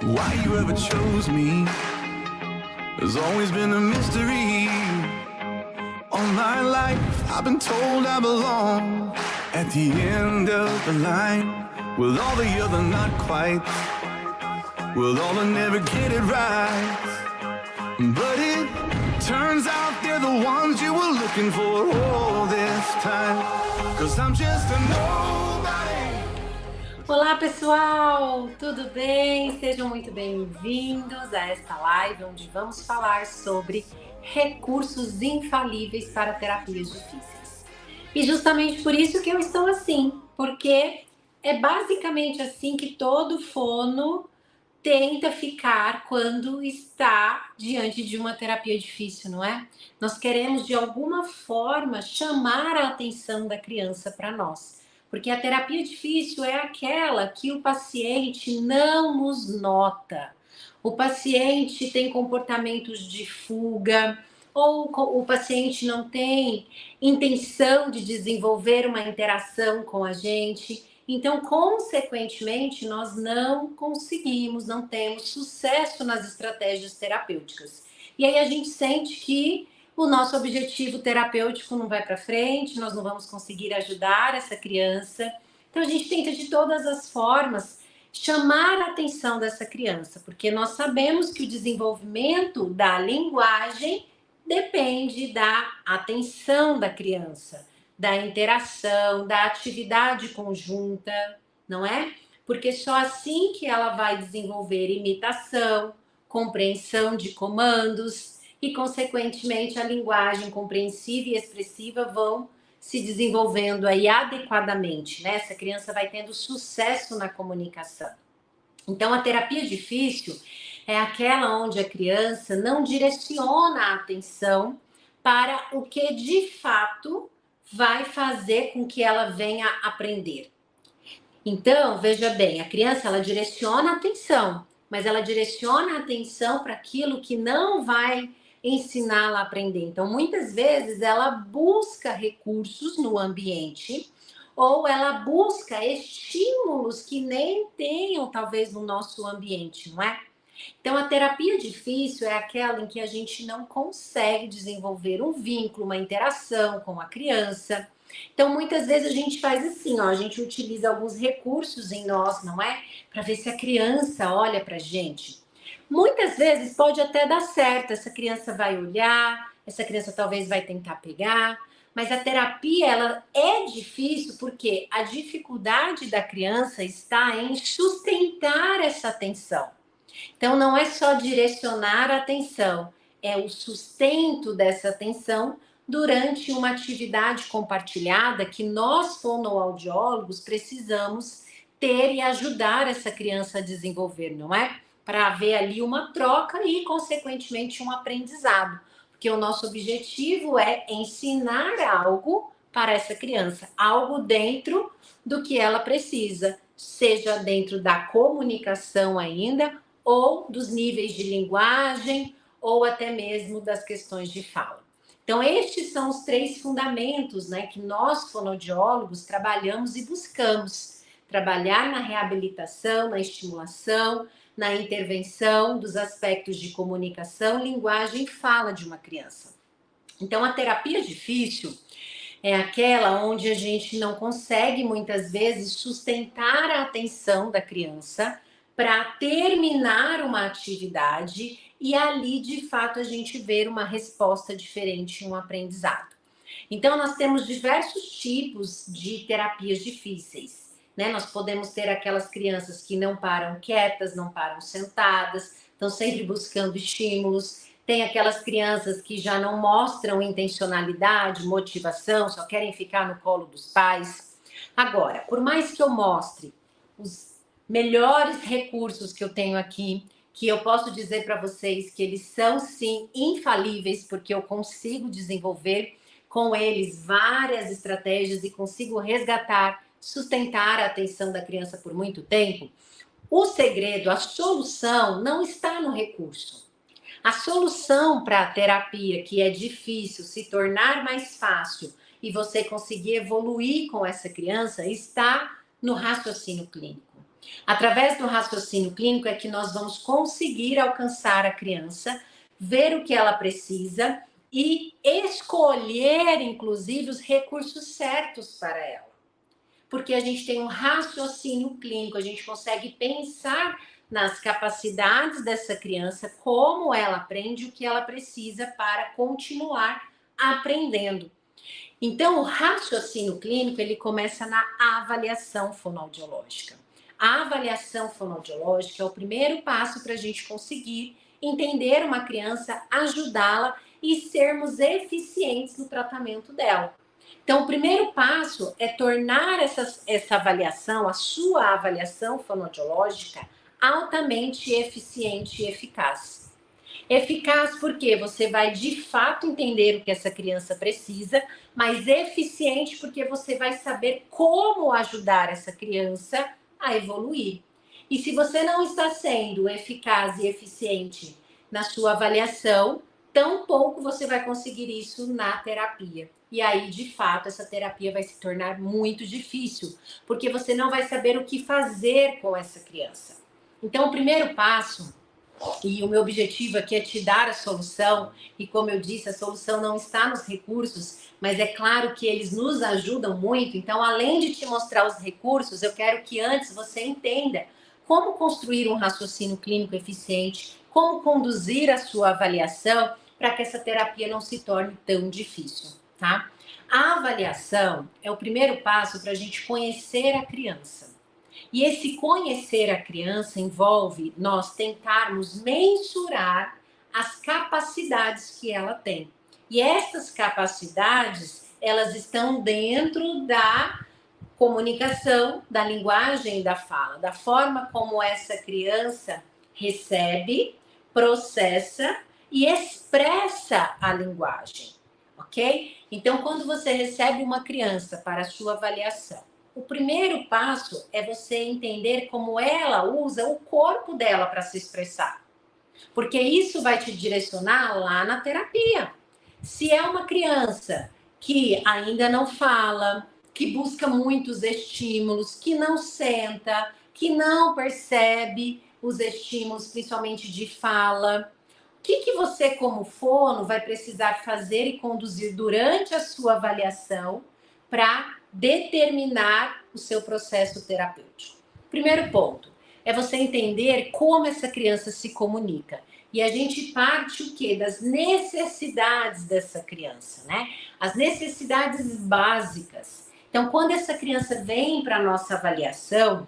Why you ever chose me has always been a mystery. All my life I've been told I belong at the end of the line, with all the other not quite, with all the never get it right. But it turns out they're the ones you were looking for all this time, 'cause I'm just a nobody. Olá pessoal, tudo bem? Sejam muito bem-vindos a esta live onde vamos falar sobre recursos infalíveis para terapias difíceis. E justamente por isso que eu estou assim, porque é basicamente assim que todo fono tenta ficar quando está diante de uma terapia difícil, não é? Nós queremos de alguma forma chamar a atenção da criança para nós. Porque a terapia difícil é aquela que o paciente não nos nota. O paciente tem comportamentos de fuga, ou o paciente não tem intenção de desenvolver uma interação com a gente. Então, consequentemente, nós não conseguimos, não temos sucesso nas estratégias terapêuticas. E aí a gente sente que o nosso objetivo terapêutico não vai para frente, nós não vamos conseguir ajudar essa criança. Então a gente tenta de todas as formas chamar a atenção dessa criança, porque nós sabemos que o desenvolvimento da linguagem depende da atenção da criança, da interação, da atividade conjunta, não é? Porque só assim que ela vai desenvolver imitação, compreensão de comandos, e, consequentemente, a linguagem compreensiva e expressiva vão se desenvolvendo aí adequadamente, né? Essa criança vai tendo sucesso na comunicação. Então, a terapia difícil é aquela onde a criança não direciona a atenção para o que, de fato, vai fazer com que ela venha aprender. Então, veja bem, a criança, ela direciona a atenção, mas ela direciona a atenção para aquilo que não vai ensiná-la a aprender. Então, muitas vezes, ela busca recursos no ambiente ou ela busca estímulos que nem tenham, talvez, no nosso ambiente, não é? Então, a terapia difícil é aquela em que a gente não consegue desenvolver um vínculo, uma interação com a criança. Então, muitas vezes a gente faz assim, ó, a gente utiliza alguns recursos em nós, não é? Para ver se a criança olha para a gente. Muitas vezes pode até dar certo, essa criança vai olhar, essa criança talvez vai tentar pegar, mas a terapia, ela é difícil porque a dificuldade da criança está em sustentar essa atenção. Então, não é só direcionar a atenção, é o sustento dessa atenção durante uma atividade compartilhada que nós, fonoaudiólogos, precisamos ter e ajudar essa criança a desenvolver, não é? Para haver ali uma troca e, consequentemente, um aprendizado. Porque o nosso objetivo é ensinar algo para essa criança, algo dentro do que ela precisa, seja dentro da comunicação ainda, ou dos níveis de linguagem, ou até mesmo das questões de fala. Então, estes são os 3 fundamentos, né, que nós, fonoaudiólogos, trabalhamos e buscamos. Trabalhar na reabilitação, na estimulação, na intervenção dos aspectos de comunicação, linguagem e fala de uma criança. Então, a terapia difícil é aquela onde a gente não consegue, muitas vezes, sustentar a atenção da criança para terminar uma atividade e ali, de fato, a gente ver uma resposta diferente, um aprendizado. Então, nós temos diversos tipos de terapias difíceis. Né? Nós podemos ter aquelas crianças que não param quietas, não param sentadas, estão sempre buscando estímulos. Tem aquelas crianças que já não mostram intencionalidade, motivação, só querem ficar no colo dos pais. Agora, por mais que eu mostre os melhores recursos que eu tenho aqui, que eu posso dizer para vocês que eles são, sim, infalíveis, porque eu consigo desenvolver com eles várias estratégias e consigo resgatar, sustentar a atenção da criança por muito tempo. O segredo, a solução não está no recurso. A solução para a terapia, que é difícil, se tornar mais fácil e você conseguir evoluir com essa criança, está no raciocínio clínico. Através do raciocínio clínico é que nós vamos conseguir alcançar a criança, ver o que ela precisa e escolher, inclusive, os recursos certos para ela. Porque a gente tem um raciocínio clínico, a gente consegue pensar nas capacidades dessa criança, como ela aprende, o que ela precisa para continuar aprendendo. Então, o raciocínio clínico, ele começa na avaliação fonoaudiológica. A avaliação fonoaudiológica é o primeiro passo para a gente conseguir entender uma criança, ajudá-la e sermos eficientes no tratamento dela. Então, o primeiro passo é tornar essa avaliação, a sua avaliação fonoaudiológica, altamente eficiente e eficaz. Eficaz porque você vai de fato entender o que essa criança precisa, mas eficiente porque você vai saber como ajudar essa criança a evoluir. E se você não está sendo eficaz e eficiente na sua avaliação, tampouco você vai conseguir isso na terapia. E aí, de fato, essa terapia vai se tornar muito difícil, porque você não vai saber o que fazer com essa criança. Então, o primeiro passo, e o meu objetivo aqui é te dar a solução, e como eu disse, a solução não está nos recursos, mas é claro que eles nos ajudam muito. Então, além de te mostrar os recursos, eu quero que antes você entenda como construir um raciocínio clínico eficiente, como conduzir a sua avaliação para que essa terapia não se torne tão difícil, tá? A avaliação é o primeiro passo para a gente conhecer a criança. E esse conhecer a criança envolve nós tentarmos mensurar as capacidades que ela tem. E essas capacidades, elas estão dentro da comunicação, da linguagem da fala, da forma como essa criança recebe, processa e expressa a linguagem, ok? Então, quando você recebe uma criança para a sua avaliação, o primeiro passo é você entender como ela usa o corpo dela para se expressar. Porque isso vai te direcionar lá na terapia. Se é uma criança que ainda não fala, que busca muitos estímulos, que não senta, que não percebe os estímulos, principalmente de fala, o que você, como fono, vai precisar fazer e conduzir durante a sua avaliação para determinar o seu processo terapêutico? Primeiro ponto é você entender como essa criança se comunica. E a gente parte o quê? Das necessidades dessa criança, né? As necessidades básicas. Então, quando essa criança vem para a nossa avaliação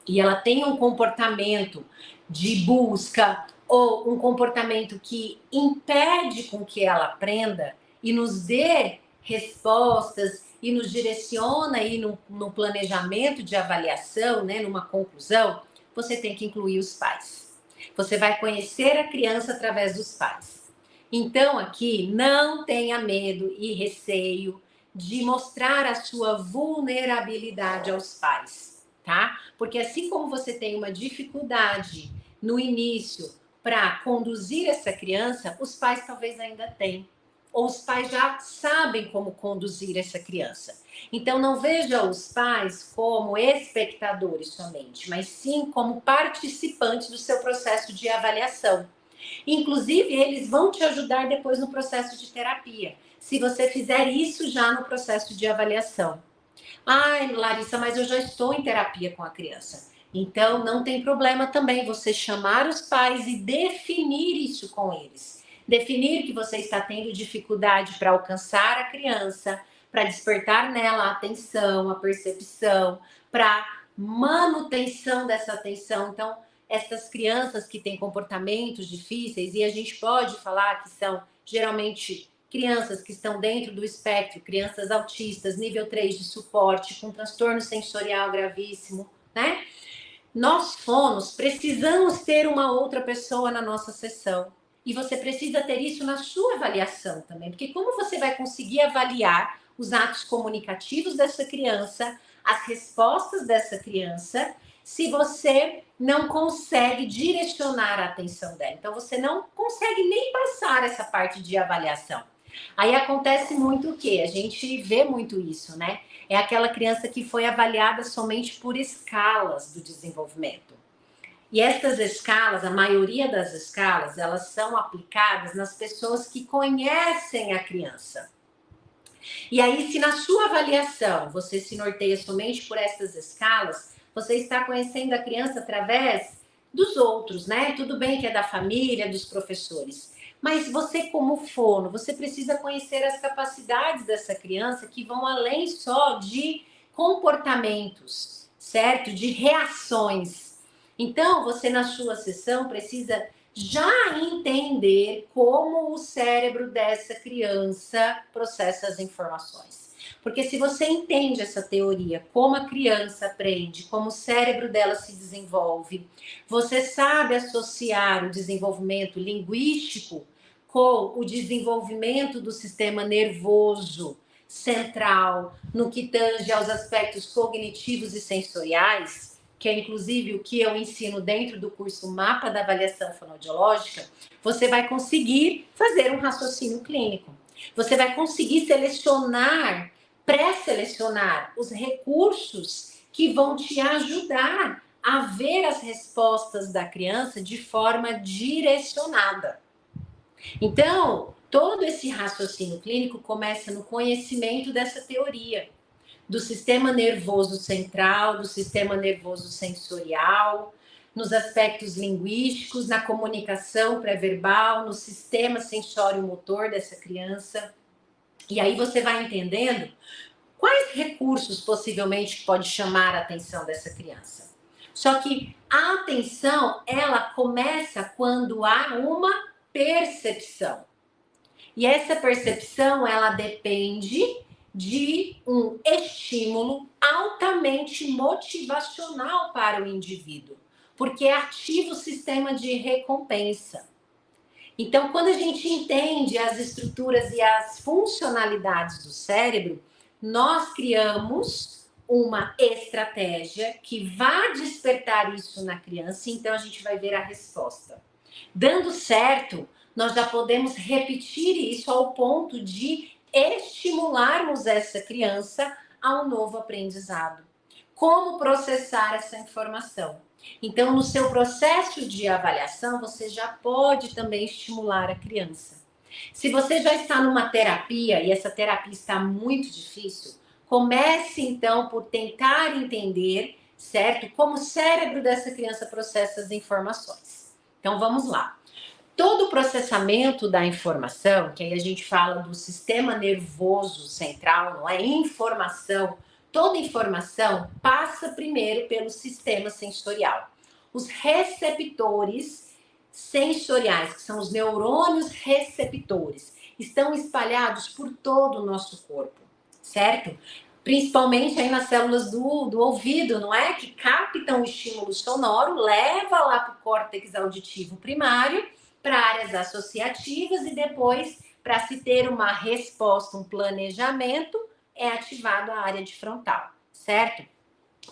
e ela tem um comportamento de busca ou um comportamento que impede com que ela aprenda e nos dê respostas e nos direciona aí no planejamento de avaliação, né, numa conclusão, você tem que incluir os pais. Você vai conhecer a criança através dos pais. Então, aqui, não tenha medo e receio de mostrar a sua vulnerabilidade aos pais, tá? Porque assim como você tem uma dificuldade no início para conduzir essa criança, os pais talvez ainda tenham. Ou os pais já sabem como conduzir essa criança. Então, não veja os pais como espectadores somente, mas sim como participantes do seu processo de avaliação. Inclusive, eles vão te ajudar depois no processo de terapia, se você fizer isso já no processo de avaliação. Ai, Larissa, mas eu já estou em terapia com a criança. Então, não tem problema também você chamar os pais e definir isso com eles. Definir que você está tendo dificuldade para alcançar a criança, para despertar nela a atenção, a percepção, para manutenção dessa atenção. Então, essas crianças que têm comportamentos difíceis, e a gente pode falar que são geralmente crianças que estão dentro do espectro, crianças autistas, nível 3 de suporte, com transtorno sensorial gravíssimo, né? Nós fonos precisamos ter uma outra pessoa na nossa sessão. E você precisa ter isso na sua avaliação também, porque como você vai conseguir avaliar os atos comunicativos dessa criança, as respostas dessa criança, se você não consegue direcionar a atenção dela? Então, você não consegue nem passar essa parte de avaliação. Aí acontece muito o quê? A gente vê muito isso, né? É aquela criança que foi avaliada somente por escalas do desenvolvimento. E essas escalas, a maioria das escalas, elas são aplicadas nas pessoas que conhecem a criança. E aí, se na sua avaliação você se norteia somente por essas escalas, você está conhecendo a criança através dos outros, né? Tudo bem que é da família, dos professores. Mas você, como fono, você precisa conhecer as capacidades dessa criança que vão além só de comportamentos, certo? De reações. Então, você na sua sessão precisa já entender como o cérebro dessa criança processa as informações. Porque se você entende essa teoria, como a criança aprende, como o cérebro dela se desenvolve, você sabe associar o desenvolvimento linguístico com o desenvolvimento do sistema nervoso central, no que tange aos aspectos cognitivos e sensoriais, que é inclusive o que eu ensino dentro do curso Mapa da Avaliação Fonoaudiológica, você vai conseguir fazer um raciocínio clínico. Você vai conseguir selecionar, pré-selecionar os recursos que vão te ajudar a ver as respostas da criança de forma direcionada. Então, todo esse raciocínio clínico começa no conhecimento dessa teoria, do sistema nervoso central, do sistema nervoso sensorial, nos aspectos linguísticos, na comunicação pré-verbal, no sistema sensório-motor dessa criança. E aí você vai entendendo quais recursos possivelmente pode chamar a atenção dessa criança. Só que a atenção, ela começa quando há uma percepção. E essa percepção, ela depende de um estímulo altamente motivacional para o indivíduo, porque ativa o sistema de recompensa. Então, quando a gente entende as estruturas e as funcionalidades do cérebro, nós criamos uma estratégia que vai despertar isso na criança, então a gente vai ver a resposta. Dando certo, nós já podemos repetir isso ao ponto de estimularmos essa criança a um novo aprendizado. Como processar essa informação? Então, no seu processo de avaliação, você já pode também estimular a criança. Se você já está numa terapia e essa terapia está muito difícil, comece então por tentar entender, certo? Como o cérebro dessa criança processa as informações. Então, vamos lá. Todo o processamento da informação, que aí a gente fala do sistema nervoso central, não é? Informação, toda informação passa primeiro pelo sistema sensorial. Os receptores sensoriais, que são os neurônios receptores, estão espalhados por todo o nosso corpo, certo? Principalmente aí nas células do ouvido, não é? Que captam o estímulo sonoro, leva lá para o córtex auditivo primário, para áreas associativas e depois, para se ter uma resposta, um planejamento, é ativado a área de frontal, certo?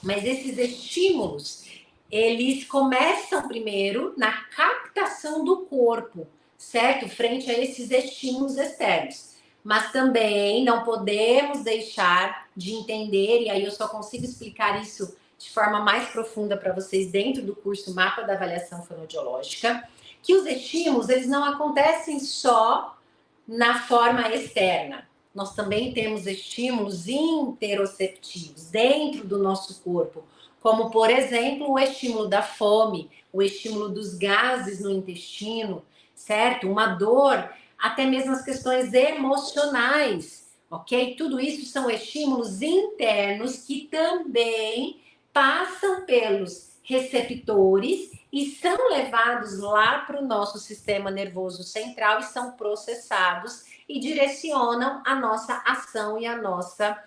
Mas esses estímulos, eles começam primeiro na captação do corpo, certo? Frente a esses estímulos externos. Mas também não podemos deixar de entender, e aí eu só consigo explicar isso de forma mais profunda para vocês dentro do curso Mapa da Avaliação Fonoaudiológica, que os estímulos, eles não acontecem só na forma externa. Nós também temos estímulos interoceptivos dentro do nosso corpo, como, por exemplo, o estímulo da fome, o estímulo dos gases no intestino, certo? Uma dor, até mesmo as questões emocionais, ok? Tudo isso são estímulos internos que também passam pelos receptores e são levados lá para o nosso sistema nervoso central e são processados e direcionam a nossa ação e a nossa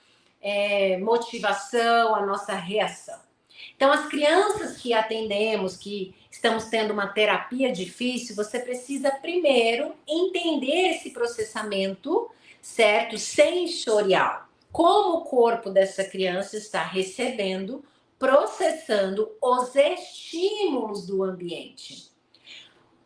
motivação, a nossa reação. Então, as crianças que atendemos, que estamos tendo uma terapia difícil, você precisa primeiro entender esse processamento, certo? Sensorial. Como o corpo dessa criança está recebendo, processando os estímulos do ambiente.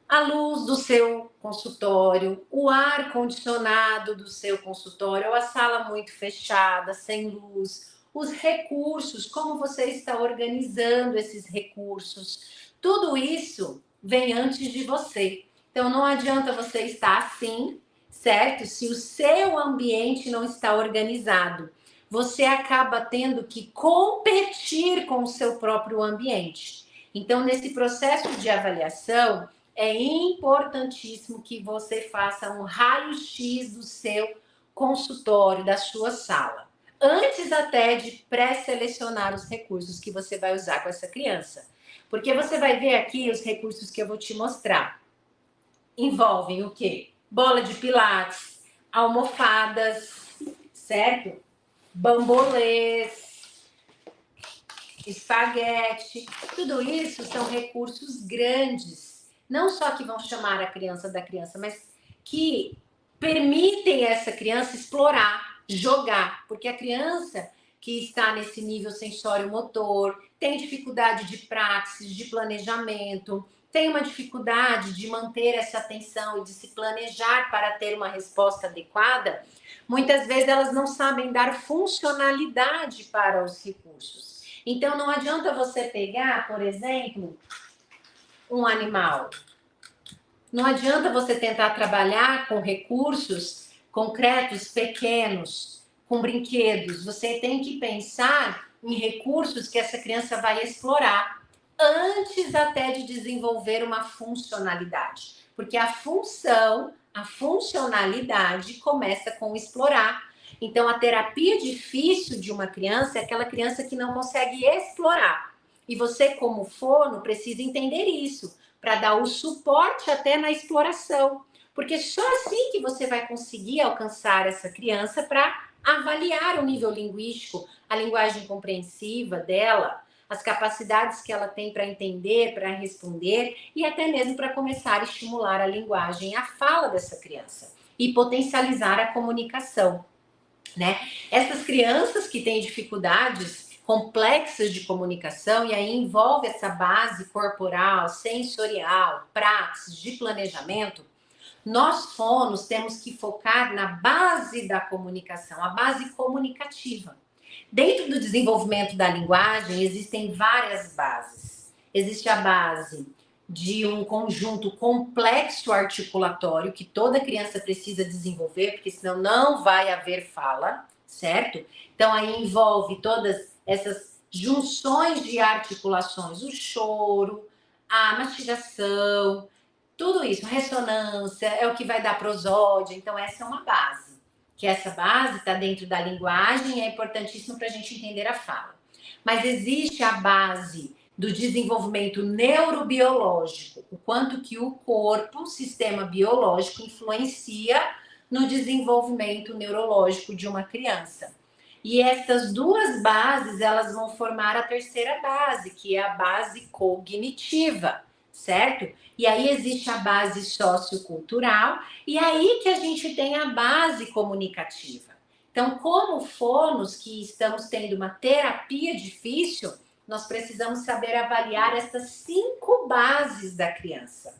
A luz do seu consultório, o ar condicionado do seu consultório, ou a sala muito fechada, sem luz, os recursos, como você está organizando esses recursos, tudo isso vem antes de você. Então não adianta você estar assim, certo? Se o seu ambiente não está organizado, você acaba tendo que competir com o seu próprio ambiente. Então, nesse processo de avaliação, é importantíssimo que você faça um raio-x do seu consultório, da sua sala, antes até de pré-selecionar os recursos que você vai usar com essa criança. Porque você vai ver aqui os recursos que eu vou te mostrar. Envolvem o quê? Bola de pilates, almofadas, certo? Bambolês, espaguete, tudo isso são recursos grandes, não só que vão chamar a criança da criança, mas que permitem essa criança explorar, jogar, porque a criança que está nesse nível sensório-motor tem dificuldade de praxis, de planejamento, tem uma dificuldade de manter essa atenção e de se planejar para ter uma resposta adequada. Muitas vezes elas não sabem dar funcionalidade para os recursos. Então, não adianta você pegar, por exemplo, um animal. Não adianta você tentar trabalhar com recursos concretos, pequenos, com brinquedos. Você tem que pensar em recursos que essa criança vai explorar antes até de desenvolver uma funcionalidade. Porque a funcionalidade começa com explorar. Então, a terapia difícil de uma criança é aquela criança que não consegue explorar. E você, como fono, precisa entender isso, para dar o suporte até na exploração. Porque só assim que você vai conseguir alcançar essa criança para avaliar o nível linguístico, a linguagem compreensiva dela, as capacidades que ela tem para entender, para responder e até mesmo para começar a estimular a linguagem, a fala dessa criança e potencializar a comunicação. Né? Essas crianças que têm dificuldades complexas de comunicação, e aí envolve essa base corporal, sensorial, praxis, de planejamento, nós fonos temos que focar na base da comunicação, a base comunicativa. Dentro do desenvolvimento da linguagem, existem várias bases. Existe a base de um conjunto complexo articulatório que toda criança precisa desenvolver, porque senão não vai haver fala, certo? Então, aí envolve todas essas junções de articulações, o choro, a mastigação, tudo isso, ressonância, é o que vai dar prosódia. Então, essa é uma base. Que essa base está dentro da linguagem e é importantíssimo para a gente entender a fala. Mas existe a base do desenvolvimento neurobiológico, o quanto que o corpo, o sistema biológico, influencia no desenvolvimento neurológico de uma criança. E essas duas bases, elas vão formar a terceira base, que é a base cognitiva, certo? E aí existe a base sociocultural, e aí que a gente tem a base comunicativa. Então, como fonos que estamos tendo uma terapia difícil, nós precisamos saber avaliar essas 5 bases da criança.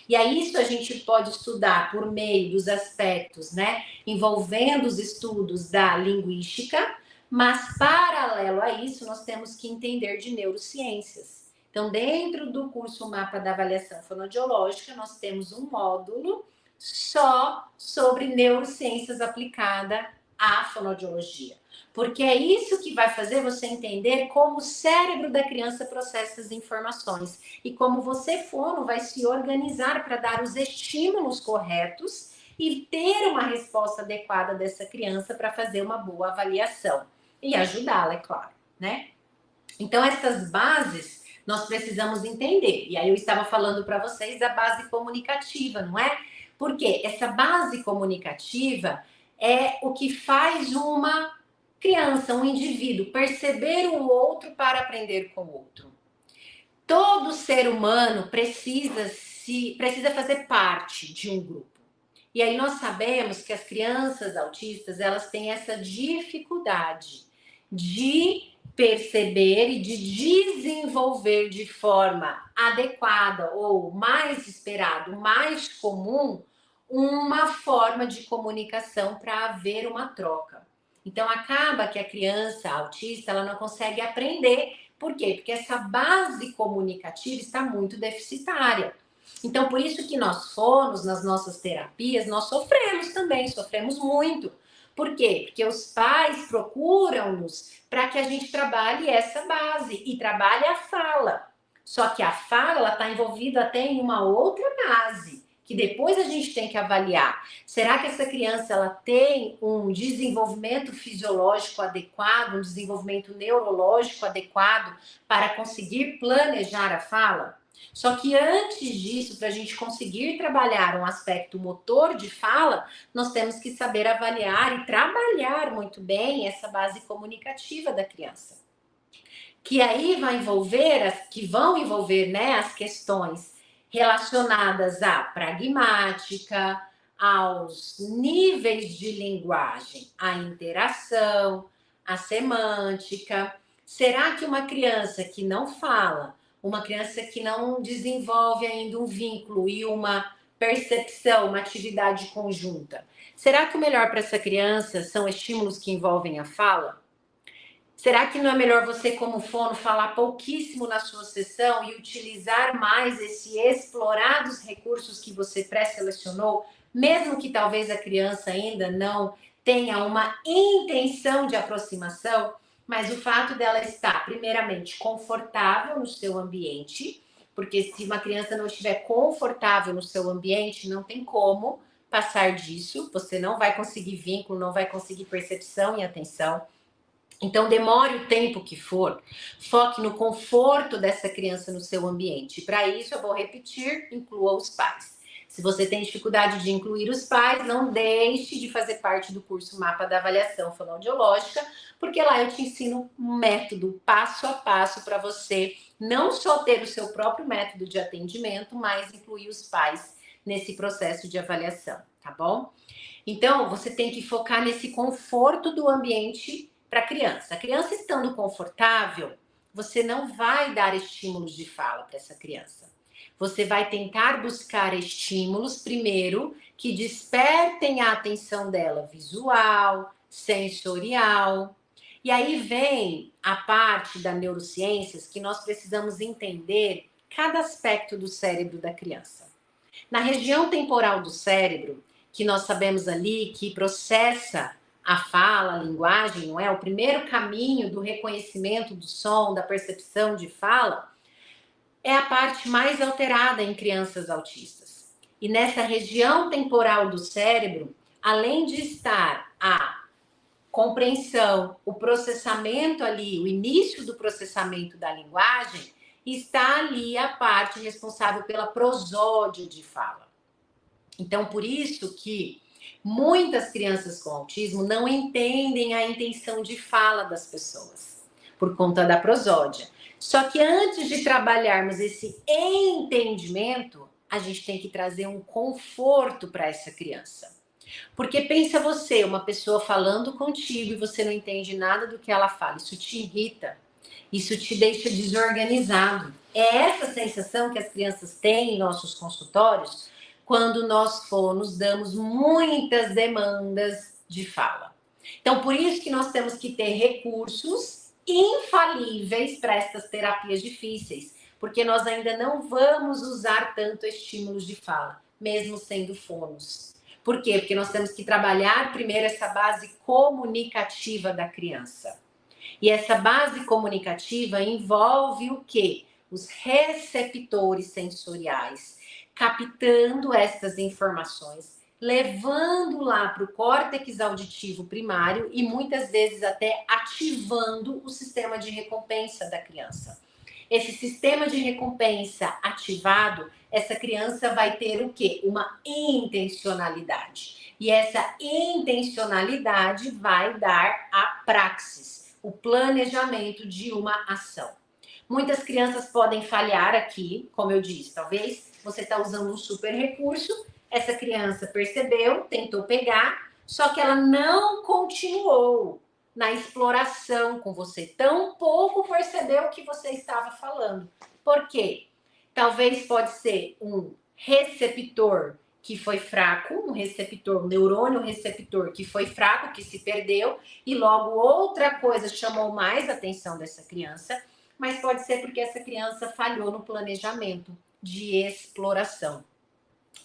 E aí isso a gente pode estudar por meio dos aspectos, né, envolvendo os estudos da linguística, mas paralelo a isso nós temos que entender de neurociências. Então, dentro do curso Mapa da Avaliação Fonoaudiológica, nós temos um módulo só sobre neurociências aplicada à fonoaudiologia. Porque é isso que vai fazer você entender como o cérebro da criança processa as informações e como você, fono, vai se organizar para dar os estímulos corretos e ter uma resposta adequada dessa criança para fazer uma boa avaliação e ajudá-la, é claro, né? Então, essas bases nós precisamos entender. E aí eu estava falando para vocês da base comunicativa, não é? Porque essa base comunicativa é o que faz uma criança, um indivíduo, perceber o outro para aprender com o outro. Todo ser humano precisa fazer parte de um grupo. E aí nós sabemos que as crianças autistas, elas têm essa dificuldade de perceber e de desenvolver de forma adequada ou mais esperado, mais comum, uma forma de comunicação para haver uma troca. Então acaba que a criança autista ela não consegue aprender. Por quê? Porque essa base comunicativa está muito deficitária. Então por isso que nós fonos nas nossas terapias, nós sofremos também, sofremos muito. Por quê? Porque os pais procuram-nos para que a gente trabalhe essa base e trabalhe a fala. Só que a fala está envolvida até em uma outra base, que depois a gente tem que avaliar. Será que essa criança ela tem um desenvolvimento fisiológico adequado, um desenvolvimento neurológico adequado para conseguir planejar a fala? Só que antes disso, para a gente conseguir trabalhar um aspecto motor de fala, nós temos que saber avaliar e trabalhar muito bem essa base comunicativa da criança. Que aí vão envolver, né, as questões relacionadas à pragmática, aos níveis de linguagem, à interação, à semântica. Será que uma criança que não fala, uma criança que não desenvolve ainda um vínculo e uma percepção, uma atividade conjunta, será que o melhor para essa criança são estímulos que envolvem a fala? Será que não é melhor você, como fono, falar pouquíssimo na sua sessão e utilizar mais esse explorar dos recursos que você pré-selecionou, mesmo que talvez a criança ainda não tenha uma intenção de aproximação, mas o fato dela estar, primeiramente, confortável no seu ambiente, porque se uma criança não estiver confortável no seu ambiente, não tem como passar disso, você não vai conseguir vínculo, não vai conseguir percepção e atenção. Então, demore o tempo que for, foque no conforto dessa criança no seu ambiente. Para isso, eu vou repetir, inclua os pais. Se você tem dificuldade de incluir os pais, não deixe de fazer parte do curso Mapa da Avaliação Fonoaudiológica, porque lá eu te ensino um método passo a passo para você não só ter o seu próprio método de atendimento, mas incluir os pais nesse processo de avaliação, tá bom? Então, você tem que focar nesse conforto do ambiente para a criança. A criança estando confortável, você não vai dar estímulos de fala para essa criança. Você vai tentar buscar estímulos, primeiro, que despertem a atenção dela visual, sensorial. E aí vem a parte da neurociências que nós precisamos entender cada aspecto do cérebro da criança. Na região temporal do cérebro, que nós sabemos ali que processa a fala, a linguagem, não é? O primeiro caminho do reconhecimento do som, da percepção de fala, é a parte mais alterada em crianças autistas. E nessa região temporal do cérebro, além de estar a compreensão, o processamento ali, o início do processamento da linguagem, está ali a parte responsável pela prosódia de fala. Então, por isso que muitas crianças com autismo não entendem a intenção de fala das pessoas, por conta da prosódia. Só que antes de trabalharmos esse entendimento, a gente tem que trazer um conforto para essa criança. Porque pensa você, uma pessoa falando contigo e você não entende nada do que ela fala, isso te irrita, isso te deixa desorganizado. É essa sensação que as crianças têm em nossos consultórios quando nós fonos damos muitas demandas de fala. Então, por isso que nós temos que ter recursos infalíveis para essas terapias difíceis, porque nós ainda não vamos usar tanto estímulos de fala, mesmo sendo fonos. Por quê? Porque nós temos que trabalhar primeiro essa base comunicativa da criança. E essa base comunicativa envolve o quê? Os receptores sensoriais, captando essas informações, levando lá para o córtex auditivo primário e muitas vezes até ativando o sistema de recompensa da criança. Esse sistema de recompensa ativado, essa criança vai ter o quê? Uma intencionalidade. E essa intencionalidade vai dar a praxis, o planejamento de uma ação. Muitas crianças podem falhar aqui, como eu disse, talvez você está usando um super recurso, essa criança percebeu, tentou pegar, só que ela não continuou. na exploração com você, tampouco percebeu o que você estava falando. Por quê? Talvez pode ser um receptor que foi fraco, um receptor, um neurônio receptor que foi fraco, que se perdeu, e logo outra coisa chamou mais a atenção dessa criança, mas pode ser porque essa criança falhou no planejamento de exploração.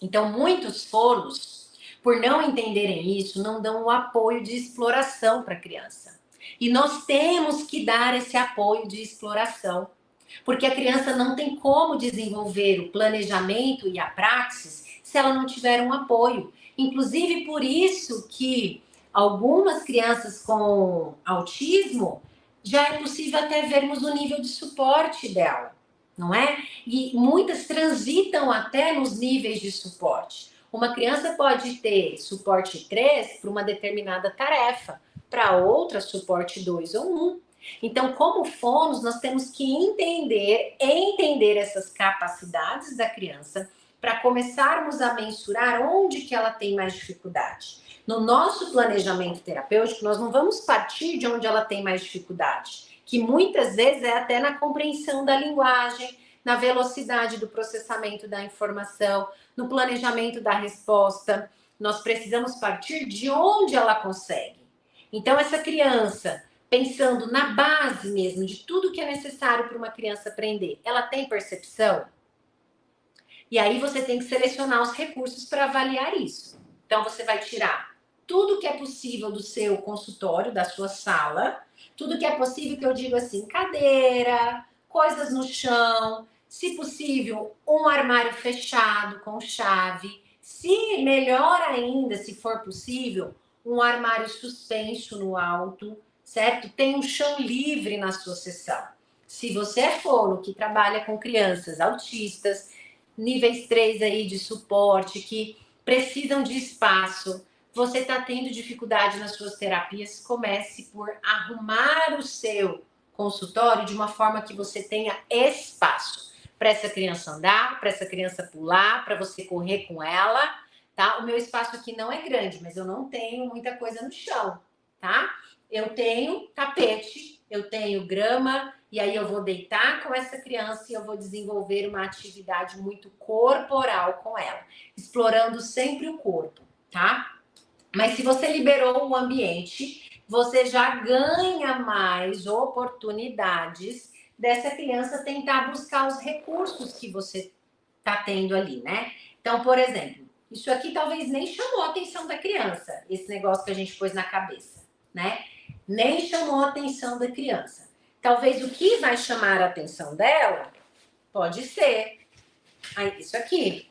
Então, muitos fonos, por não entenderem isso, não dão o apoio de exploração para a criança. E nós temos que dar esse apoio de exploração, porque a criança não tem como desenvolver o planejamento e a praxis se ela não tiver um apoio. Inclusive, por isso que algumas crianças com autismo, já é possível até vermos o nível de suporte dela, não é? E muitas transitam até nos níveis de suporte. Uma criança pode ter suporte 3 para uma determinada tarefa, para outra suporte 2 ou 1. Então, como fonos, nós temos que entender essas capacidades da criança para começarmos a mensurar onde que ela tem mais dificuldade. No nosso planejamento terapêutico, nós não vamos partir de onde ela tem mais dificuldade, que muitas vezes é até na compreensão da linguagem, na velocidade do processamento da informação, no planejamento da resposta. Nós precisamos partir de onde ela consegue. Então, essa criança, pensando na base mesmo de tudo que é necessário para uma criança aprender, ela tem percepção? E aí você tem que selecionar os recursos para avaliar isso. Então, você vai tirar tudo que é possível do seu consultório, da sua sala, tudo que é possível, que eu digo assim, cadeira, coisas no chão, se possível, um armário fechado com chave, se melhor ainda, se for possível, um armário suspenso no alto, certo? Tem um chão livre na sua sessão. Se você é fono que trabalha com crianças autistas, níveis 3 aí de suporte, que precisam de espaço, você está tendo dificuldade nas suas terapias, comece por arrumar o seu consultório de uma forma que você tenha espaço para essa criança andar, para essa criança pular, para você correr com ela, tá? O meu espaço aqui não é grande, mas eu não tenho muita coisa no chão, tá? Eu tenho tapete, eu tenho grama, e aí eu vou deitar com essa criança e eu vou desenvolver uma atividade muito corporal com ela, explorando sempre o corpo, tá? Mas se você liberou o ambiente, você já ganha mais oportunidades dessa criança tentar buscar os recursos que você tá tendo ali, né? Então, por exemplo, isso aqui talvez nem chamou a atenção da criança, esse negócio que a gente pôs na cabeça, né? Nem chamou a atenção da criança. Talvez o que vai chamar a atenção dela pode ser isso aqui,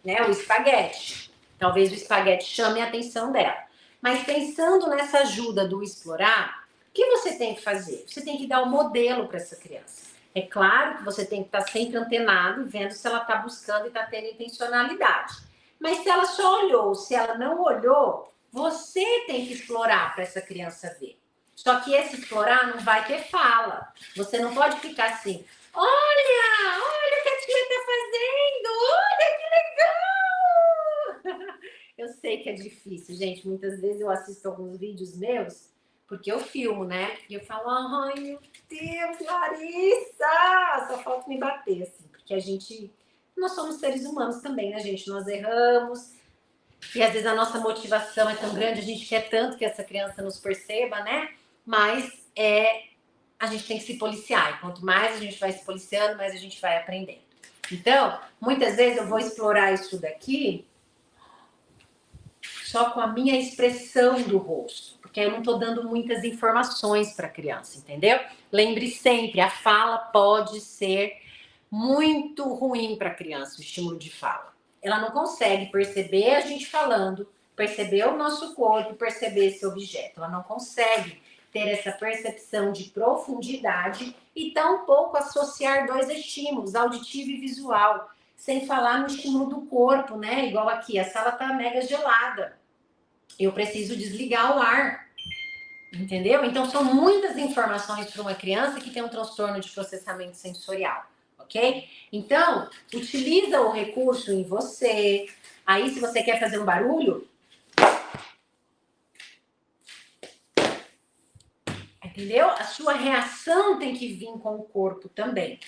né? O espaguete. Talvez o espaguete chame a atenção dela. Mas pensando nessa ajuda do explorar, o que você tem que fazer? Você tem que dar o modelo para essa criança. É claro que você tem que estar sempre antenado, vendo se ela está buscando e está tendo intencionalidade. Mas se ela só olhou, se ela não olhou, você tem que explorar para essa criança ver. Só que esse explorar não vai ter fala. Você não pode ficar assim, olha o que a tia está fazendo, olha que legal! Eu sei que é difícil, gente. Muitas vezes eu assisto alguns vídeos meus, porque eu filmo, né? E eu falo, ai meu Deus, Larissa! Só falta me bater, assim, porque nós somos seres humanos também, né, gente? Nós erramos, e às vezes a nossa motivação é tão grande, a gente quer tanto que essa criança nos perceba, né? Mas a gente tem que se policiar, e quanto mais a gente vai se policiando, mais a gente vai aprendendo. Então, muitas vezes eu vou explorar isso daqui só com a minha expressão do rosto, porque eu não estou dando muitas informações para a criança, entendeu? Lembre sempre, a fala pode ser muito ruim para a criança, o estímulo de fala. Ela não consegue perceber a gente falando, perceber o nosso corpo, perceber esse objeto. Ela não consegue ter essa percepção de profundidade e tampouco associar dois estímulos, auditivo e visual, sem falar no estímulo do corpo, né? Igual aqui, a sala tá mega gelada. Eu preciso desligar o ar, entendeu? Então, são muitas informações para uma criança que tem um transtorno de processamento sensorial, ok? Então, utiliza o recurso em você. Aí, se você quer fazer um barulho, entendeu? A sua reação tem que vir com o corpo também.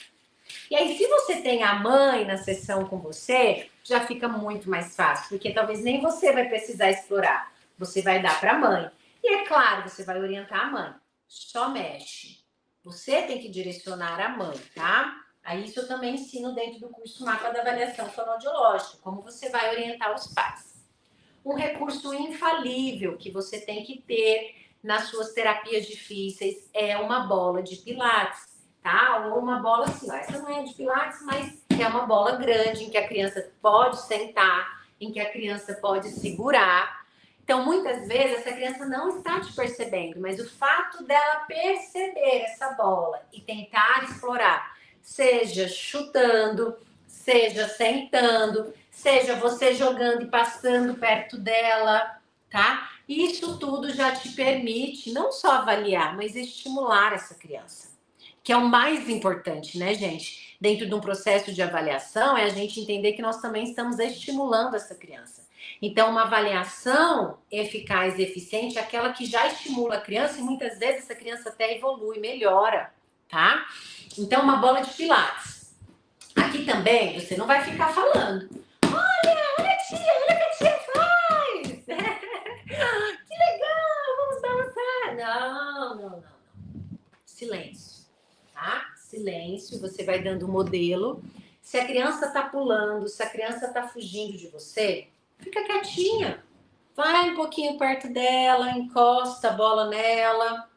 E aí, se você tem a mãe na sessão com você, já fica muito mais fácil, porque talvez nem você vai precisar explorar. Você vai dar para a mãe. E é claro, você vai orientar a mãe. Só mexe. Você tem que direcionar a mãe, tá? Aí isso eu também ensino dentro do curso Mapa da Avaliação Fonoaudiológica, como você vai orientar os pais. Um recurso infalível que você tem que ter nas suas terapias difíceis é uma bola de pilates, tá? Ou uma bola assim, ó, essa não é de pilates, mas é uma bola grande em que a criança pode sentar, em que a criança pode segurar. Então, muitas vezes, essa criança não está te percebendo, mas o fato dela perceber essa bola e tentar explorar, seja chutando, seja sentando, seja você jogando e passando perto dela, tá? Isso tudo já te permite não só avaliar, mas estimular essa criança, que é o mais importante, né, gente? Dentro de um processo de avaliação, é a gente entender que nós também estamos estimulando essa criança. Então, uma avaliação eficaz e eficiente é aquela que já estimula a criança e muitas vezes essa criança até evolui, melhora, tá? Então, uma bola de pilates. Aqui também, você não vai ficar falando. Olha o que a tia faz! Que legal, vamos dançar! Não. Silêncio, tá? Silêncio, você vai dando o modelo. Se a criança tá pulando, se a criança tá fugindo de você, fica quietinha. Vai um pouquinho perto dela, encosta a bola nela,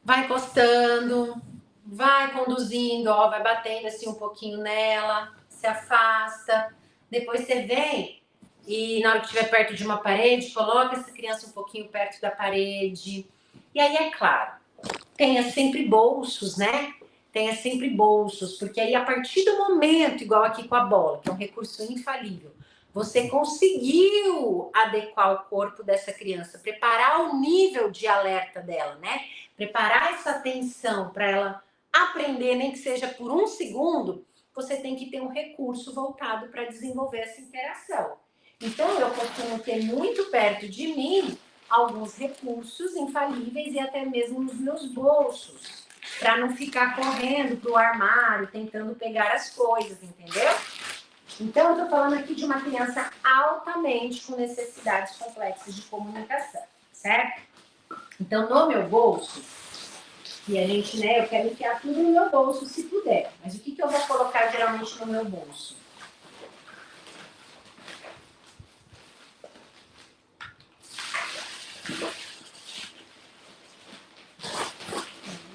vai encostando, vai conduzindo, ó, vai batendo assim um pouquinho nela, se afasta. Depois você vem e na hora que estiver perto de uma parede, coloca essa criança um pouquinho perto da parede. E aí, é claro, tenha sempre bolsos, né? Tenha sempre bolsos, porque aí a partir do momento, igual aqui com a bola, que é um recurso infalível, você conseguiu adequar o corpo dessa criança, preparar o nível de alerta dela, né? Preparar essa atenção para ela aprender, nem que seja por um segundo, você tem que ter um recurso voltado para desenvolver essa interação. Então, eu costumo ter muito perto de mim alguns recursos infalíveis e até mesmo nos meus bolsos, para não ficar correndo pro armário, tentando pegar as coisas, entendeu? Então, eu tô falando aqui de uma criança altamente com necessidades complexas de comunicação, certo? Então, no meu bolso, e a gente, né, eu quero enfiar tudo no meu bolso se puder, mas o que eu vou colocar geralmente no meu bolso?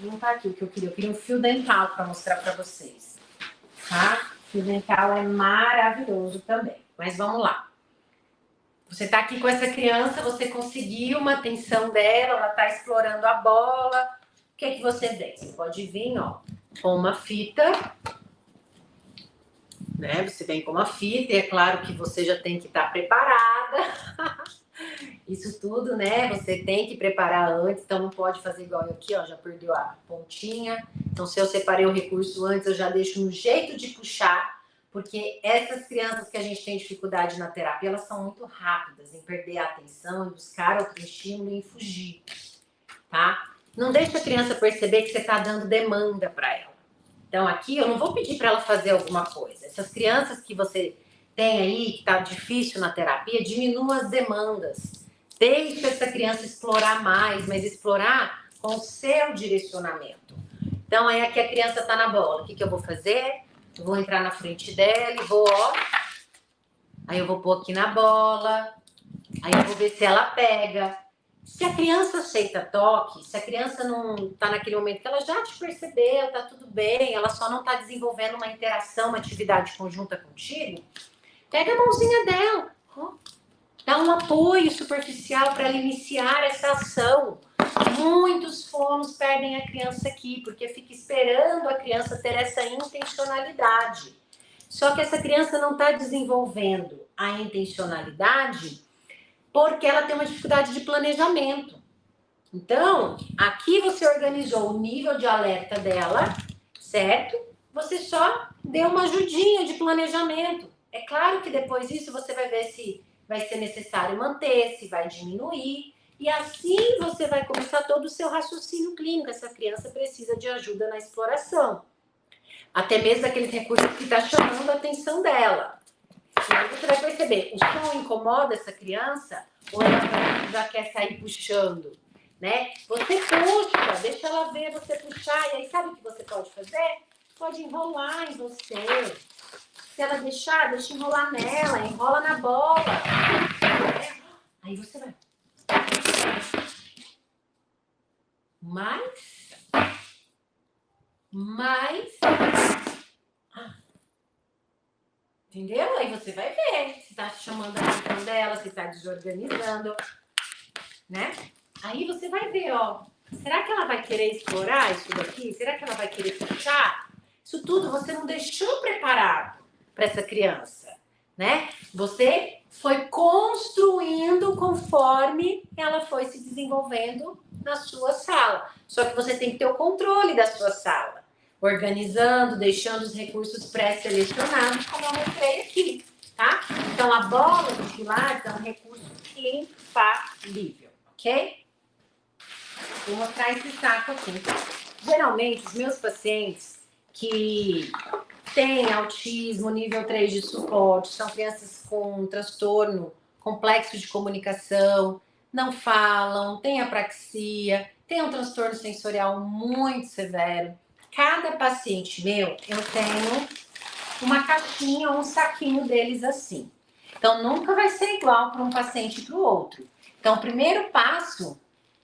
Não tá aqui o que eu queria um fio dental para mostrar para vocês, tá? Fio dental é maravilhoso também, mas vamos lá. Você tá aqui com essa criança, você conseguiu uma atenção dela, ela tá explorando a bola. O que é que você vê? Você pode vir, ó, com uma fita, né? Você vem com uma fita e é claro que você já tem que estar preparada. Isso tudo, né? Você tem que preparar antes, então não pode fazer igual eu aqui, ó, já perdeu a pontinha. Então, se eu separei o recurso antes, eu já deixo no jeito de puxar, porque essas crianças que a gente tem dificuldade na terapia, elas são muito rápidas em perder a atenção, em buscar outro estímulo e em fugir, tá? Não deixa a criança perceber que você está dando demanda para ela. Então, aqui eu não vou pedir para ela fazer alguma coisa. Essas crianças que você tem aí, que está difícil na terapia, diminua as demandas. Deixe essa criança explorar mais, mas explorar com o seu direcionamento. Então, aí aqui a criança está na bola. O que eu vou fazer? Eu vou entrar na frente dela e vou, ó. Aí eu vou pôr aqui na bola. Aí eu vou ver se ela pega. Se a criança aceita toque, se a criança não está naquele momento que ela já te percebeu, tá tudo bem, ela só não está desenvolvendo uma interação, uma atividade conjunta contigo, pega a mãozinha dela, ó. Dá um apoio superficial para ela iniciar essa ação. Muitos fonos perdem a criança aqui, porque fica esperando a criança ter essa intencionalidade. Só que essa criança não está desenvolvendo a intencionalidade porque ela tem uma dificuldade de planejamento. Então, aqui você organizou o nível de alerta dela, certo? Você só deu uma ajudinha de planejamento. É claro que depois disso você vai ver se vai ser necessário manter, se vai diminuir. E assim você vai começar todo o seu raciocínio clínico. Essa criança precisa de ajuda na exploração. Até mesmo aqueles recursos que está chamando a atenção dela. E aí você vai perceber, o som incomoda essa criança ou ela já quer sair puxando, né? Você puxa, deixa ela ver você puxar, e aí sabe o que você pode fazer? Pode enrolar em você. Se ela deixar, deixa enrolar nela, enrola na bola. Aí você vai. Mais. Entendeu? Aí você vai ver se tá chamando a atenção dela, se tá desorganizando, né? Aí você vai ver, ó. Será que ela vai querer explorar isso daqui? Será que ela vai querer puxar? Isso tudo você não deixou preparado para essa criança, né? Você foi construindo conforme ela foi se desenvolvendo na sua sala. Só que você tem que ter o controle da sua sala. Organizando, deixando os recursos pré-selecionados, como eu mostrei aqui, tá? Então, a bola do Pilates é um recurso infalível, ok? Vou mostrar esse saco aqui. Geralmente, os meus pacientes que têm autismo, nível 3 de suporte, são crianças com transtorno complexo de comunicação, não falam, têm apraxia, têm um transtorno sensorial muito severo. Cada paciente meu, eu tenho uma caixinha ou um saquinho deles assim. Então, nunca vai ser igual para um paciente e para o outro. Então, o primeiro passo,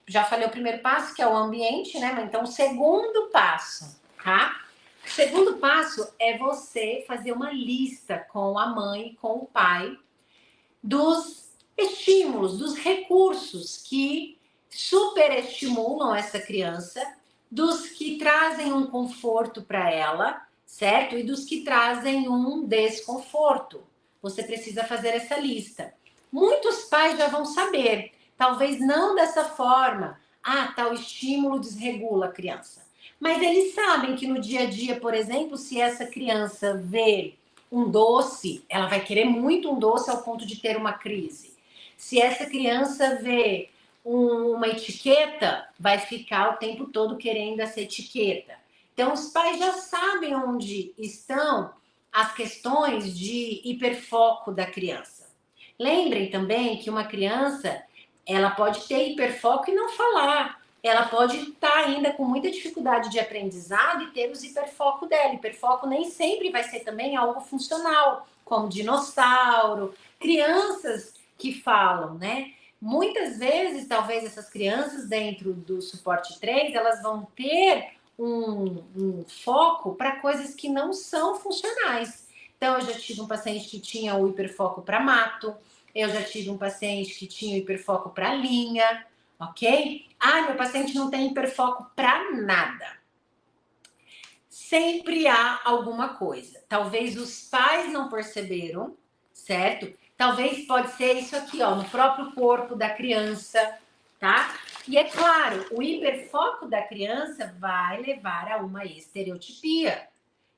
já falei o primeiro passo, que é o ambiente, né? Então, o segundo passo, tá? O segundo passo é você fazer uma lista com a mãe e com o pai dos estímulos, dos recursos que superestimulam essa criança, dos que trazem um conforto para ela, certo? E dos que trazem um desconforto. Você precisa fazer essa lista. Muitos pais já vão saber, talvez não dessa forma. Ah, tal estímulo desregula a criança. Mas eles sabem que no dia a dia, por exemplo, se essa criança vê um doce, ela vai querer muito um doce ao ponto de ter uma crise. Se essa criança vê uma etiqueta, vai ficar o tempo todo querendo essa etiqueta. Então, os pais já sabem onde estão as questões de hiperfoco da criança. Lembrem também que uma criança, ela pode ter hiperfoco e não falar. Ela pode estar ainda com muita dificuldade de aprendizado e ter os hiperfoco dela. Hiperfoco nem sempre vai ser também algo funcional, como dinossauro, crianças que falam, né? Muitas vezes, talvez essas crianças dentro do suporte 3, elas vão ter um foco para coisas que não são funcionais. Então, eu já tive um paciente que tinha o hiperfoco para mato, eu já tive um paciente que tinha o hiperfoco para linha, ok? Ah, meu paciente não tem hiperfoco para nada. Sempre há alguma coisa. Talvez os pais não perceberam, certo? Talvez pode ser isso aqui, ó, no próprio corpo da criança, tá? E é claro, o hiperfoco da criança vai levar a uma estereotipia.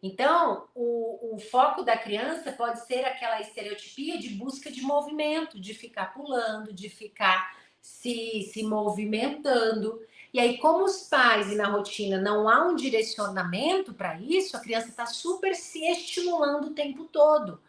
Então, o foco da criança pode ser aquela estereotipia de busca de movimento, de ficar pulando, de ficar se movimentando. E aí, como os pais e na rotina não há um direcionamento para isso, a criança está super se estimulando o tempo todo.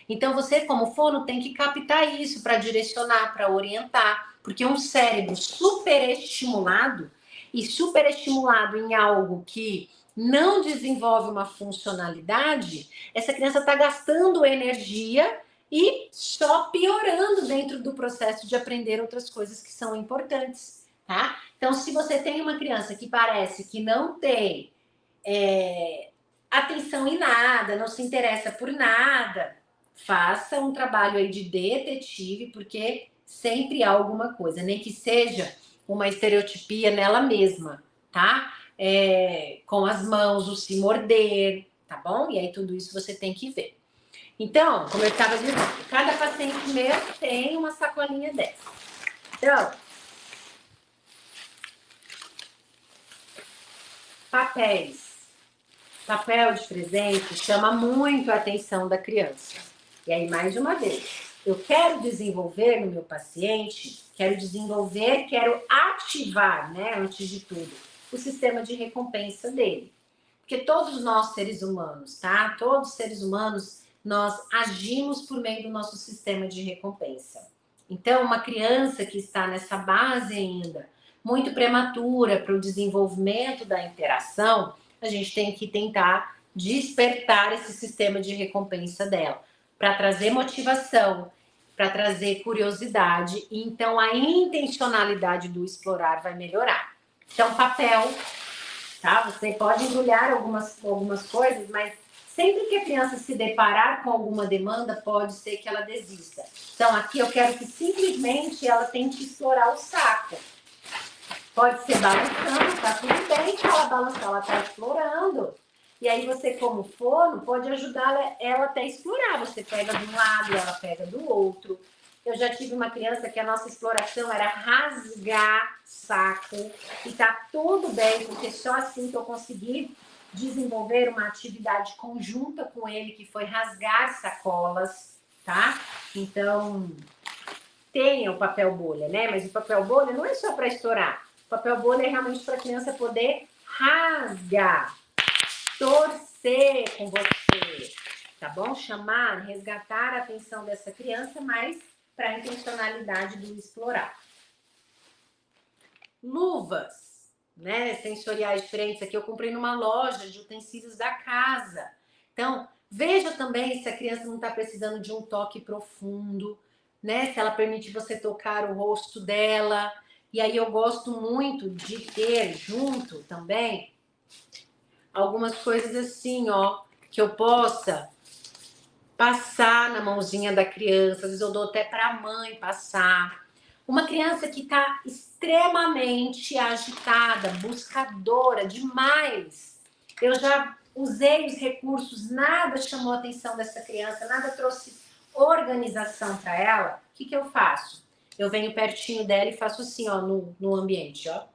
Então, você, como fono, tem que captar isso para direcionar, para orientar, porque um cérebro superestimulado e superestimulado em algo que não desenvolve uma funcionalidade, essa criança está gastando energia e só piorando dentro do processo de aprender outras coisas que são importantes, tá? Então, se você tem uma criança que parece que não tem atenção em nada, não se interessa por nada, faça um trabalho aí de detetive, porque sempre há alguma coisa, nem que seja uma estereotipia nela mesma, tá? Com as mãos, o se morder, tá bom? E aí tudo isso você tem que ver. Então, como eu estava dizendo, cada paciente meu tem uma sacolinha dessa. Então, papéis. Papel de presente chama muito a atenção da criança. E aí, mais uma vez, eu quero desenvolver no meu paciente, quero ativar, né, antes de tudo, o sistema de recompensa dele. Porque todos nós seres humanos, tá? Todos os seres humanos, nós agimos por meio do nosso sistema de recompensa. Então, uma criança que está nessa base ainda, muito prematura para o desenvolvimento da interação, a gente tem que tentar despertar esse sistema de recompensa dela, para trazer motivação, para trazer curiosidade, e então a intencionalidade do explorar vai melhorar. Então, papel, tá? Você pode embrulhar algumas coisas, mas sempre que a criança se deparar com alguma demanda, pode ser que ela desista. Então, aqui eu quero que simplesmente ela tente explorar o saco. Pode ser balançando, tá tudo bem se ela balançar, ela tá explorando. E aí você, como fono, pode ajudar ela até explorar. Você pega de um lado, ela pega do outro. Eu já tive uma criança que a nossa exploração era rasgar saco. E tá tudo bem, porque só assim que eu consegui desenvolver uma atividade conjunta com ele, que foi rasgar sacolas, tá? Então, tem o papel bolha, né? Mas o papel bolha não é só para estourar. O papel bolha é realmente para a criança poder rasgar, torcer com você, tá bom? Chamar, resgatar a atenção dessa criança, mas para a intencionalidade do explorar. Luvas, né, sensoriais diferentes. Aqui eu comprei numa loja de utensílios da casa. Então, veja também se a criança não está precisando de um toque profundo, né? Se ela permite você tocar o rosto dela. E aí eu gosto muito de ter junto também algumas coisas assim, ó, que eu possa passar na mãozinha da criança. Às vezes eu dou até para a mãe passar. Uma criança que está extremamente agitada, buscadora demais. Eu já usei os recursos, nada chamou a atenção dessa criança, nada trouxe organização para ela. O que eu faço? Eu venho pertinho dela e faço assim, ó, no ambiente, ó.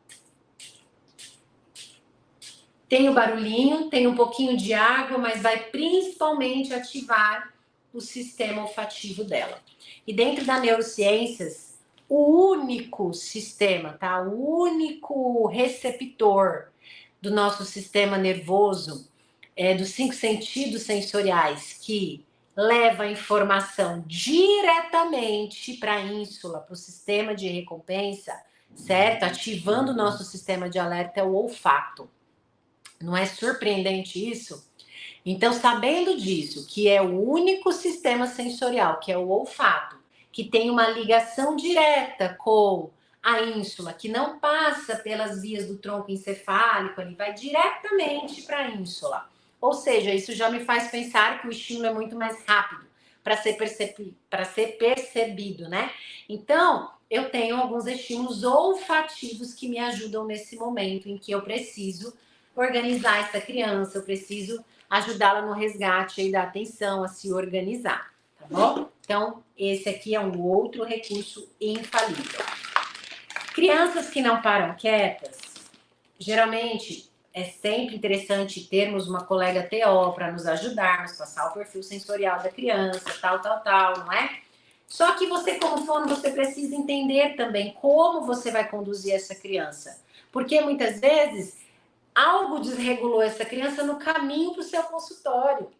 Tem o barulhinho, tem um pouquinho de água, mas vai principalmente ativar o sistema olfativo dela. E dentro da neurociências, o único sistema, tá? O único receptor do nosso sistema nervoso, dos 5 sentidos sensoriais, que leva a informação diretamente para a ínsula, para o sistema de recompensa, certo? Ativando o nosso sistema de alerta, é o olfato. Não é surpreendente isso? Então, sabendo disso, que é o único sistema sensorial, que é o olfato, que tem uma ligação direta com a ínsula, que não passa pelas vias do tronco encefálico, ele vai diretamente para a ínsula. Ou seja, isso já me faz pensar que o estímulo é muito mais rápido para ser percebido, né? Então, eu tenho alguns estímulos olfativos que me ajudam nesse momento em que eu preciso organizar essa criança, eu preciso ajudá-la no resgate aí da atenção, a se organizar, tá bom? Então, esse aqui é um outro recurso infalível. Crianças que não param quietas, geralmente é sempre interessante termos uma colega TO para nos ajudar, nos passar o perfil sensorial da criança, tal, não é? Só que você, como fono, você precisa entender também como você vai conduzir essa criança. Porque muitas vezes algo desregulou essa criança no caminho para o seu consultório.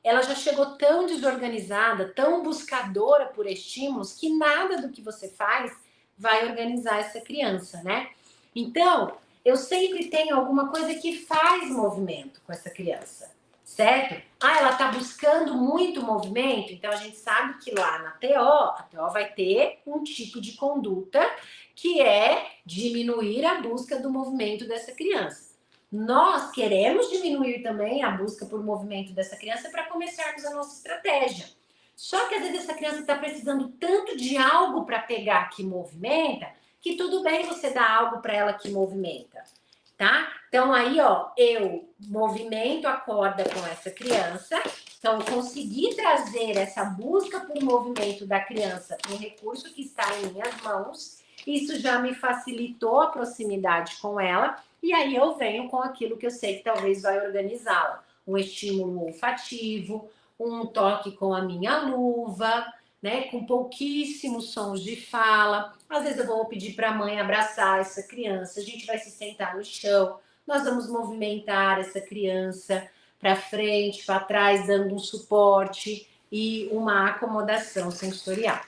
Ela já chegou tão desorganizada, tão buscadora por estímulos, que nada do que você faz vai organizar essa criança, né? Então, eu sempre tenho alguma coisa que faz movimento com essa criança, certo? Ela tá buscando muito movimento, então a gente sabe que lá na TO, a TO vai ter um tipo de conduta que é diminuir a busca do movimento dessa criança. Nós queremos diminuir também a busca por movimento dessa criança para começarmos a nossa estratégia. Só que às vezes essa criança está precisando tanto de algo para pegar que movimenta, que tudo bem você dar algo para ela que movimenta, tá? Então aí, ó, eu movimento a corda com essa criança, então eu consegui trazer essa busca por movimento da criança para um recurso que está em minhas mãos, isso já me facilitou a proximidade com ela, e aí eu venho com aquilo que eu sei que talvez vai organizá-la, um estímulo olfativo, um toque com a minha luva, né, com pouquíssimos sons de fala. Às vezes eu vou pedir para a mãe abraçar essa criança, a gente vai se sentar no chão, nós vamos movimentar essa criança para frente, para trás, dando um suporte e uma acomodação sensorial.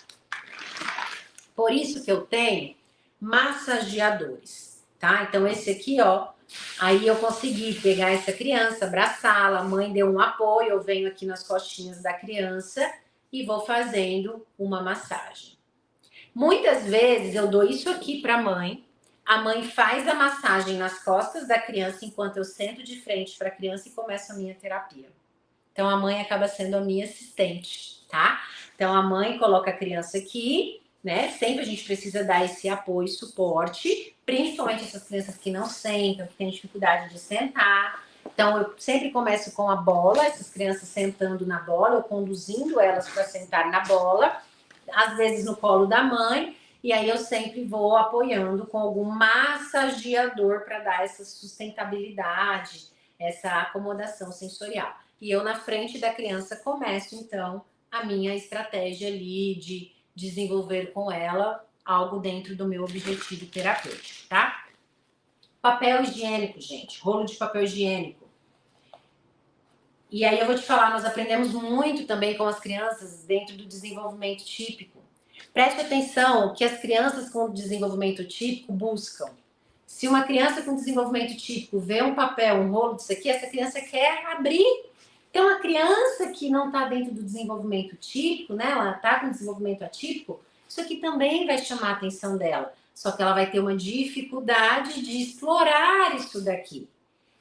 Por isso que eu tenho massageadores, tá? Então esse aqui, ó, aí eu consegui pegar essa criança, abraçá-la, a mãe deu um apoio, eu venho aqui nas costinhas da criança e vou fazendo uma massagem. Muitas vezes eu dou isso aqui para a mãe faz a massagem nas costas da criança enquanto eu sento de frente para a criança e começo a minha terapia. Então a mãe acaba sendo a minha assistente, tá? Então a mãe coloca a criança aqui, né? Sempre a gente precisa dar esse apoio e suporte, principalmente essas crianças que não sentam, que têm dificuldade de sentar. Então eu sempre começo com a bola, essas crianças sentando na bola, eu conduzindo elas para sentar na bola, às vezes no colo da mãe, e aí eu sempre vou apoiando com algum massageador para dar essa sustentabilidade, essa acomodação sensorial. E eu na frente da criança começo então a minha estratégia ali de desenvolver com ela algo dentro do meu objetivo terapêutico, tá? Papel higiênico, gente, rolo de papel higiênico. E aí eu vou te falar, nós aprendemos muito também com as crianças dentro do desenvolvimento típico. Preste atenção que as crianças com desenvolvimento típico buscam. Se uma criança com desenvolvimento típico vê um papel, um rolo disso aqui, essa criança quer abrir. Então, a criança que não está dentro do desenvolvimento típico, né? Ela está com desenvolvimento atípico, isso aqui também vai chamar a atenção dela. Só que ela vai ter uma dificuldade de explorar isso daqui.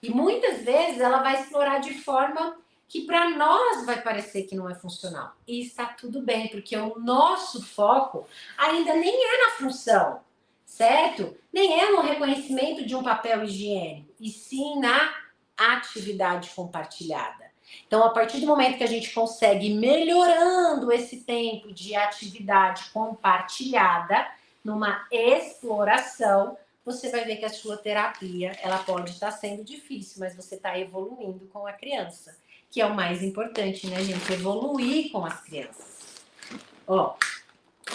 E muitas vezes ela vai explorar de forma que para nós vai parecer que não é funcional. E está tudo bem, porque o nosso foco ainda nem é na função, certo? Nem é no reconhecimento de um papel higiênico, e sim na atividade compartilhada. Então, a partir do momento que a gente consegue ir melhorando esse tempo de atividade compartilhada, numa exploração, você vai ver que a sua terapia, ela pode estar sendo difícil, mas você está evoluindo com a criança, que é o mais importante, né, gente? Evoluir com as crianças. Ó,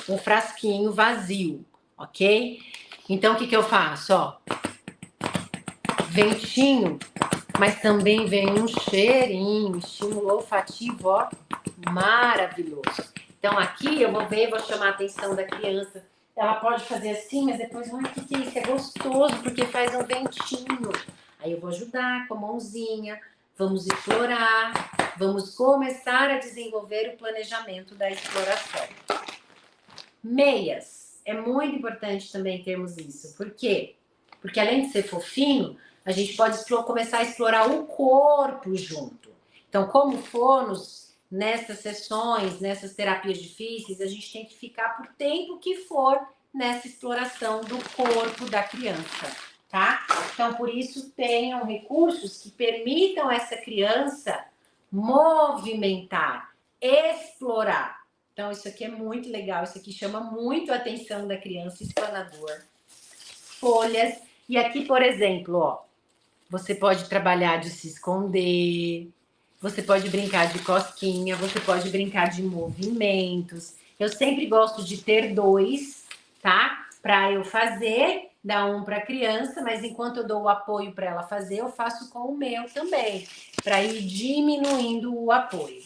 um frasquinho vazio, ok? Então, o que eu faço? Ó, ventinho, mas também vem um cheirinho, estímulo olfativo, ó, maravilhoso. Então, aqui eu vou ver, vou chamar a atenção da criança. Ela pode fazer assim, mas depois, o que é isso? É gostoso, porque faz um ventinho. Aí eu vou ajudar com a mãozinha, vamos explorar, vamos começar a desenvolver o planejamento da exploração. Meias. É muito importante também termos isso. Por quê? Porque além de ser fofinho, a gente pode começar a explorar o corpo junto. Então, como fonos, nessas sessões, nessas terapias difíceis, a gente tem que ficar por tempo que for nessa exploração do corpo da criança, tá? Então, por isso, tenham recursos que permitam essa criança movimentar, explorar. Então, isso aqui é muito legal, isso aqui chama muito a atenção da criança, explanador. Folhas. E aqui, por exemplo, ó, você pode trabalhar de se esconder, você pode brincar de cosquinha, você pode brincar de movimentos. Eu sempre gosto de ter 2, tá? Para eu fazer, dar um para a criança, mas enquanto eu dou o apoio para ela fazer, eu faço com o meu também, para ir diminuindo o apoio.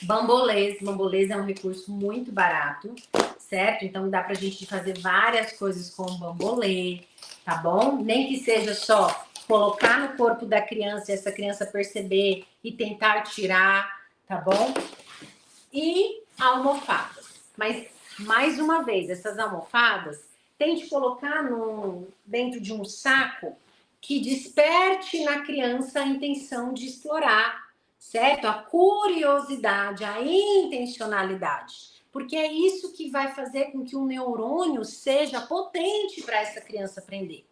Bambolês. Bambolês é um recurso muito barato, certo? Então dá pra gente fazer várias coisas com o bambolê, tá bom? Nem que seja só colocar no corpo da criança e essa criança perceber e tentar tirar, tá bom? E almofadas. Mas, mais uma vez, essas almofadas, tente colocar dentro de um saco que desperte na criança a intenção de explorar, certo? A curiosidade, a intencionalidade. Porque é isso que vai fazer com que o neurônio seja potente para essa criança aprender.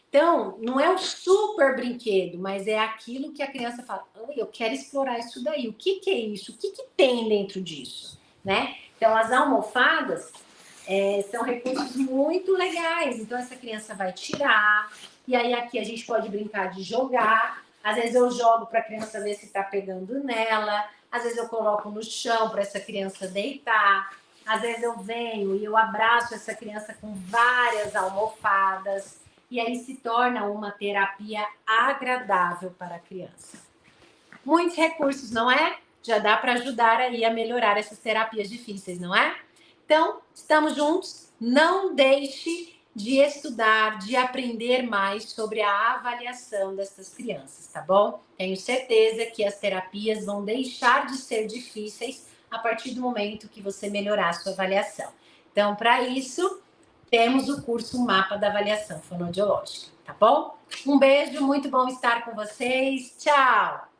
Então, não é um super brinquedo, mas é aquilo que a criança fala, eu quero explorar isso daí. O que é isso? O que tem dentro disso? Né? Então, as almofadas são recursos muito legais. Então, essa criança vai tirar. E aí, aqui a gente pode brincar de jogar. Às vezes eu jogo para a criança ver se está pegando nela. Às vezes eu coloco no chão para essa criança deitar. Às vezes eu venho e eu abraço essa criança com várias almofadas. E aí se torna uma terapia agradável para a criança. Muitos recursos, não é? Já dá para ajudar aí a melhorar essas terapias difíceis, não é? Então, estamos juntos. Não deixe de estudar, de aprender mais sobre a avaliação dessas crianças, tá bom? Tenho certeza que as terapias vão deixar de ser difíceis a partir do momento que você melhorar a sua avaliação. Então, para isso, temos o curso Mapa da Avaliação Fonoaudiológica, tá bom? Um beijo, muito bom estar com vocês. Tchau!